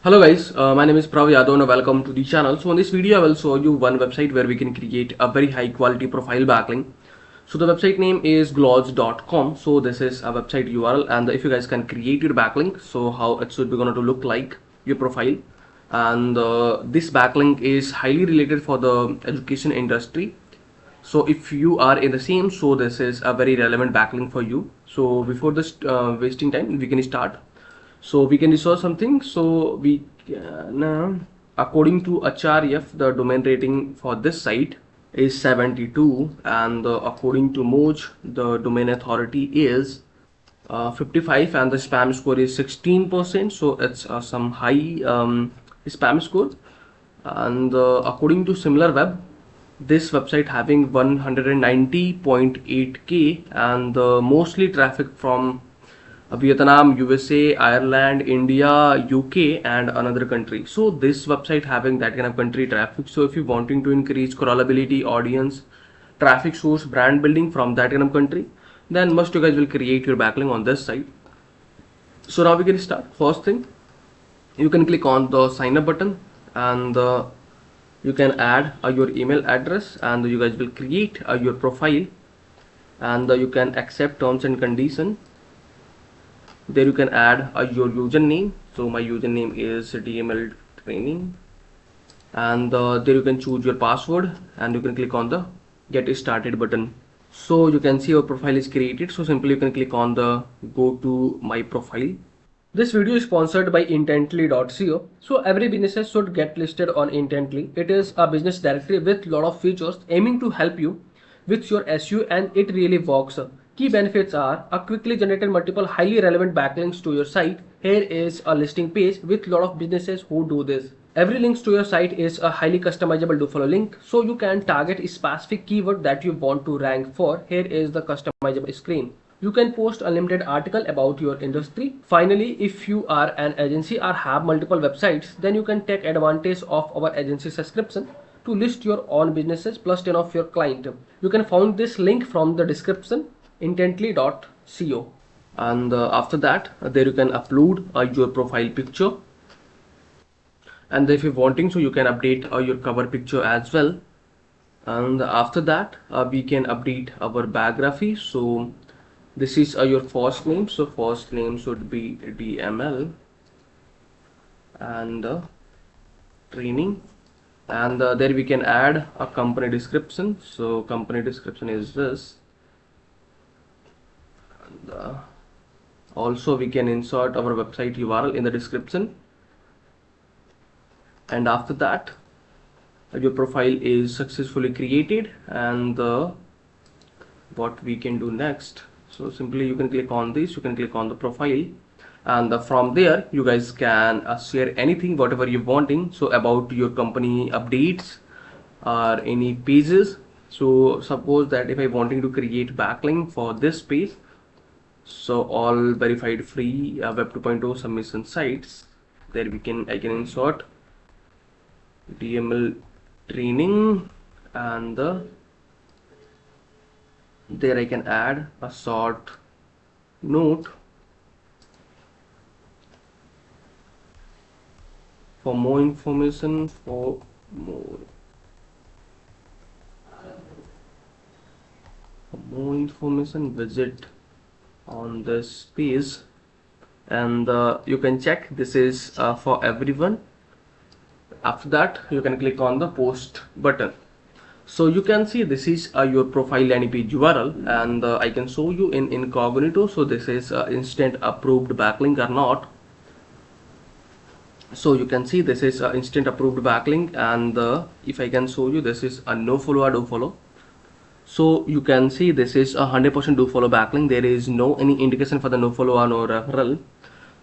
Hello guys, my name is Prav Yadav and welcome to the channel. So in this video I will show you one website where we can create a very high quality profile backlink. So the website name is gloss.com. So this is a website URL, and if you guys can create your backlink, so how it should be going to look like your profile. And this backlink is highly related for the education industry. So if you are in the same, so this is a very relevant backlink for you. So before this wasting time, we can start. So we can research something. So we can, according to HRF, the domain rating for this site is 72, and according to Moj, the domain authority is 55, and the spam score is 16%. So it's some high spam score. And according to SimilarWeb, this website having 190.8k, and mostly traffic from Vietnam, USA, Ireland, India, UK, and another country. So this website having that kind of country traffic. So if you're wanting to increase crawlability, audience, traffic source, brand building from that kind of country, then must you guys will create your backlink on this site. So now we can start. First thing, you can click on the sign up button, and you can add your email address, and you guys will create your profile, and you can accept terms and condition. There you can add your username. So my username is DML training, and there you can choose your password, and you can click on the get started button. So you can see your profile is created. So simply you can click on the go to my profile. This video is sponsored by intently.co. So every business should get listed on Intently. It is a business directory with lot of features aiming to help you with your SEO, and it really works. Key benefits are a quickly generated multiple highly relevant backlinks to your site. Here is a listing page with lot of businesses who do this. Every link to your site is a highly customizable Dofollow link, so you can target a specific keyword that you want to rank for. Here is the customizable screen. You can post unlimited article about your industry. Finally, if you are an agency or have multiple websites, then you can take advantage of our agency subscription to list your own businesses plus 10 of your client. You can find this link from the description, intently.co. And after that, there you can upload your profile picture. And if you're wanting, so you can update your cover picture as well. And after that, we can update our biography. So this is your first name. So first name should be DML, and training, and there we can add a company description. So company description is this, and also we can insert our website URL in the description. And after that, your profile is successfully created, and what we can do next, so simply you can click on this, you can click on the profile, and from there you guys can share anything whatever you're wanting, so about your company updates or any pages. So suppose that if I wanting to create backlink for this page, so all verified free web 2.0 submission sites, there I can insert DML training, and there I can add a short note for more information. For more information, visit on this page, and you can check this is for everyone. After that, you can click on the post button. So you can see this is your profile landing page URL, and I can show you in incognito. So this is instant approved backlink or not. So you can see this is instant approved backlink, and if I can show you, this is a no follow or Dofollow. So you can see this is a 100% Dofollow backlink. There is no any indication for the no follow or no referral.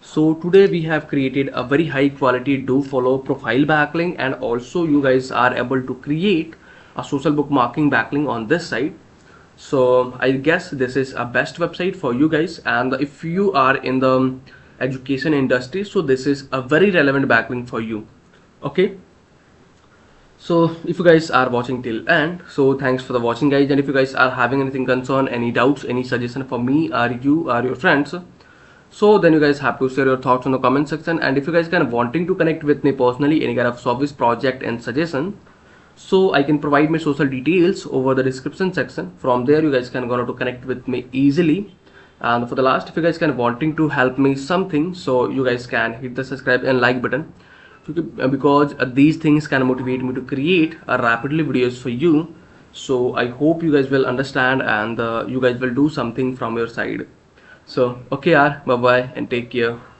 So today we have created a very high quality Dofollow profile backlink, and also you guys are able to create a social bookmarking backlink on this site. So I guess this is a best website for you guys, and if you are in the education industry, so this is a very relevant backlink for you. Okay, so if you guys are watching till end, so thanks for the watching guys, and if you guys are having anything concern, any doubts, any suggestion for me or you or your friends, So then you guys have to share your thoughts on the comment section, and if you guys can wanting to connect with me personally, any kind of service, project and suggestion, so I can provide my social details over the description section. From there you guys can gonna to connect with me easily. And for the last, if you guys can wanting to help me something, so you guys can hit the subscribe and like button, because these things can motivate me to create rapidly videos for you. So I hope you guys will understand, and you guys will do something from your side. So okay, bye bye and take care.